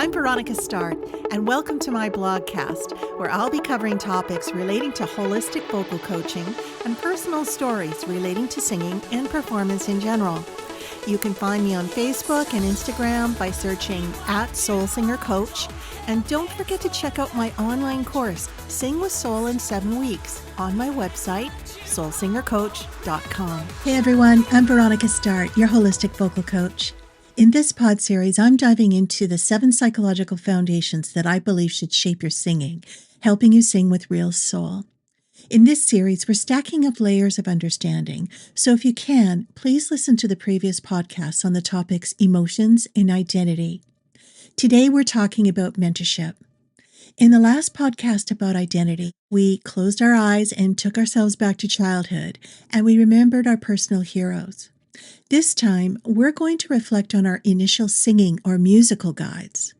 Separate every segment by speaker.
Speaker 1: I'm Veronica Start, and welcome to my blogcast, where I'll be covering topics relating to holistic vocal coaching and personal stories relating to singing and performance in general. You can find me on Facebook and Instagram by searching @SoulSingerCoach, and don't forget to check out my online course, Sing with Soul in 7 Weeks, on my website, soulsingercoach.com. Hey everyone, I'm Veronica Start, your holistic vocal coach. In this pod series, I'm diving into the 7 psychological foundations that I believe should shape your singing, helping you sing with real soul. In this series, we're stacking up layers of understanding, so if you can, please listen to the previous podcasts on the topics emotions and identity. Today, we're talking about mentorship. In the last podcast about identity, we closed our eyes and took ourselves back to childhood, and we remembered our personal heroes. This time, we're going to reflect on our initial singing or musical guides.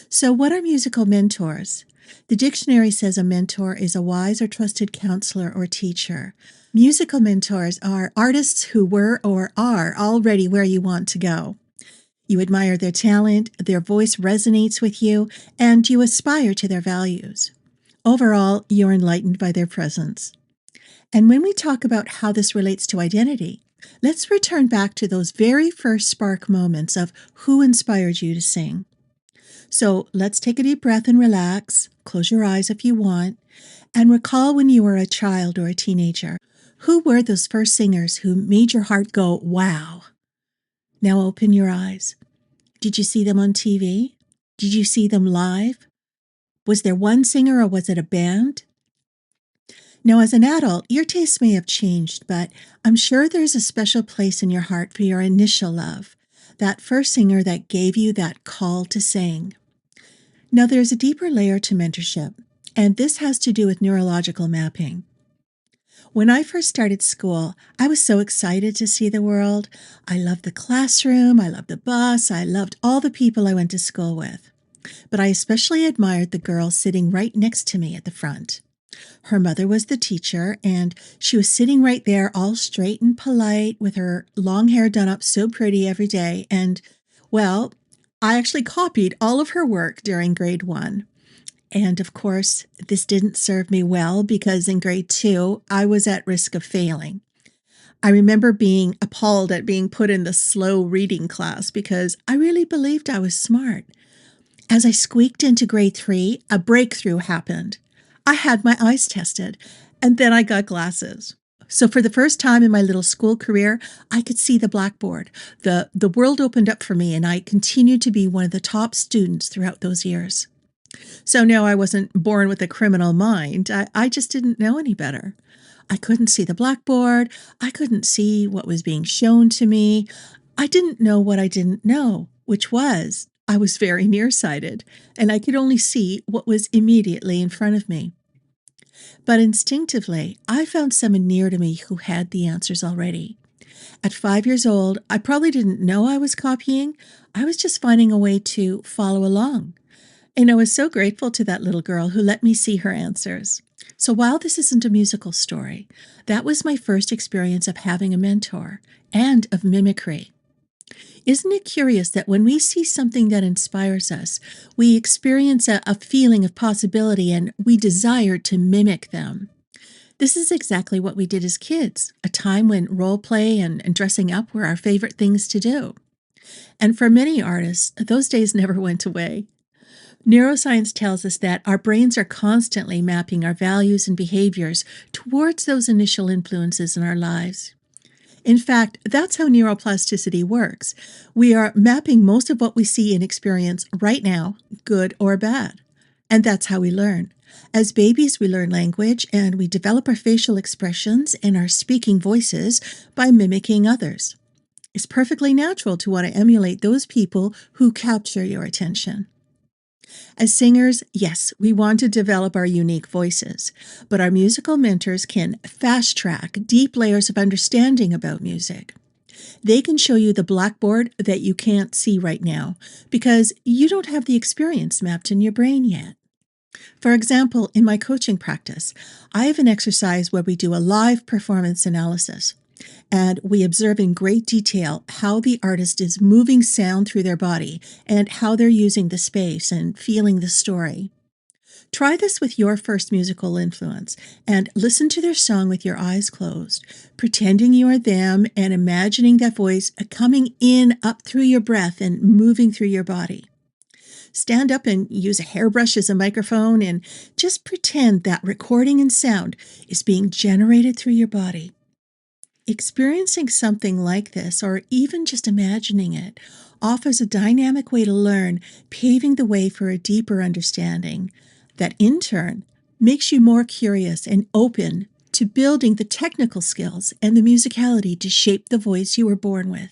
Speaker 1: So what are musical mentors? The dictionary says a mentor is a wise or trusted counselor or teacher. Musical mentors are artists who were or are already where you want to go. You admire their talent, their voice resonates with you, and you aspire to their values. Overall, you're enlightened by their presence. And when we talk about how this relates to identity, let's return back to those very first spark moments of who inspired you to sing. So let's take a deep breath and relax. Close your eyes if you want, and recall when you were a child or a teenager. Who were those first singers who made your heart go, wow? Now open your eyes. Did you see them on TV? Did you see them live? Was there one singer or was it a band? Now, as an adult, your tastes may have changed, but I'm sure there's a special place in your heart for your initial love, that first singer that gave you that call to sing. Now, there's a deeper layer to mentorship, and this has to do with neurological mapping. When I first started school, I was so excited to see the world. I loved the classroom, I loved the bus, I loved all the people I went to school with. But I especially admired the girl sitting right next to me at the front. Her mother was the teacher, and she was sitting right there all straight and polite with her long hair done up so pretty every day. And, well, I actually copied all of her work during grade 1. And, of course, this didn't serve me well because in grade 2, I was at risk of failing. I remember being appalled at being put in the slow reading class because I really believed I was smart. As I squeaked into grade 3, a breakthrough happened. I had my eyes tested, and then I got glasses. So for the first time in my little school career, I could see the blackboard. The world opened up for me, and I continued to be one of the top students throughout those years. So no, I wasn't born with a criminal mind. I just didn't know any better. I couldn't see the blackboard. I couldn't see what was being shown to me. I didn't know what I didn't know, which was I was very nearsighted, and I could only see what was immediately in front of me. But instinctively, I found someone near to me who had the answers already. At 5 years old, I probably didn't know I was copying. I was just finding a way to follow along. And I was so grateful to that little girl who let me see her answers. So while this isn't a musical story, that was my first experience of having a mentor and of mimicry. Isn't it curious that when we see something that inspires us, we experience a feeling of possibility and we desire to mimic them? This is exactly what we did as kids, a time when role play and dressing up were our favorite things to do. And for many artists, those days never went away. Neuroscience tells us that our brains are constantly mapping our values and behaviors towards those initial influences in our lives. In fact, that's how neuroplasticity works. We are mapping most of what we see and experience right now, good or bad. And that's how we learn. As babies, we learn language and we develop our facial expressions and our speaking voices by mimicking others. It's perfectly natural to want to emulate those people who capture your attention. As singers, yes, we want to develop our unique voices, but our musical mentors can fast-track deep layers of understanding about music. They can show you the blackboard that you can't see right now because you don't have the experience mapped in your brain yet. For example, in my coaching practice, I have an exercise where we do a live performance analysis. And we observe in great detail how the artist is moving sound through their body and how they're using the space and feeling the story. Try this with your first musical influence and listen to their song with your eyes closed, pretending you are them and imagining that voice coming in up through your breath and moving through your body. Stand up and use a hairbrush as a microphone and just pretend that recording and sound is being generated through your body. Experiencing something like this, or even just imagining it, offers a dynamic way to learn, paving the way for a deeper understanding that, in turn, makes you more curious and open to building the technical skills and the musicality to shape the voice you were born with.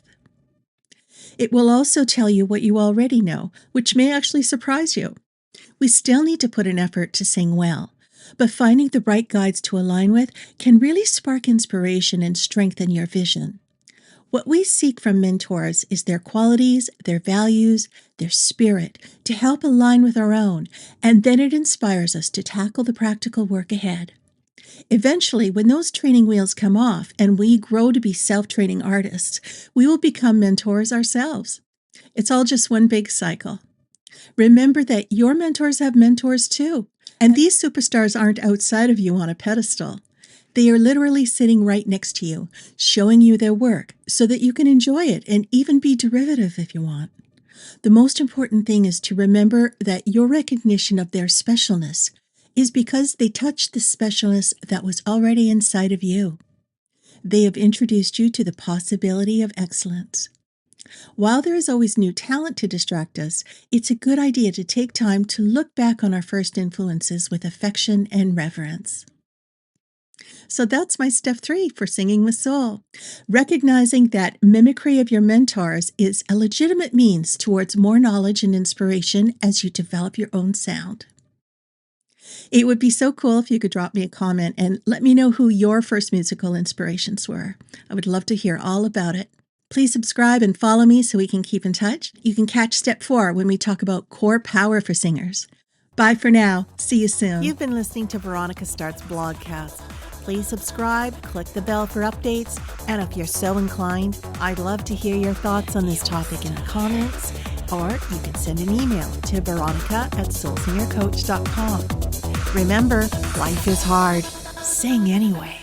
Speaker 1: It will also tell you what you already know, which may actually surprise you. We still need to put an effort to sing well, but finding the right guides to align with can really spark inspiration and strengthen your vision. What we seek from mentors is their qualities, their values, their spirit to help align with our own, and then it inspires us to tackle the practical work ahead. Eventually, when those training wheels come off and we grow to be self-training artists, we will become mentors ourselves. It's all just one big cycle. Remember that your mentors have mentors too, and these superstars aren't outside of you on a pedestal. They are literally sitting right next to you, showing you their work so that you can enjoy it and even be derivative if you want. The most important thing is to remember that your recognition of their specialness is because they touched the specialness that was already inside of you. They have introduced you to the possibility of excellence. While there is always new talent to distract us, it's a good idea to take time to look back on our first influences with affection and reverence. So that's my step 3 for singing with soul. Recognizing that mimicry of your mentors is a legitimate means towards more knowledge and inspiration as you develop your own sound. It would be so cool if you could drop me a comment and let me know who your first musical inspirations were. I would love to hear all about it. Please subscribe and follow me so we can keep in touch. You can catch step 4 when we talk about core power for singers. Bye for now. See you soon. You've been listening to Veronica Start's blogcast. Please subscribe, click the bell for updates, and if you're so inclined, I'd love to hear your thoughts on this topic in the comments, or you can send an email to veronica@soulsingercoach.com. Remember, life is hard. Sing anyway.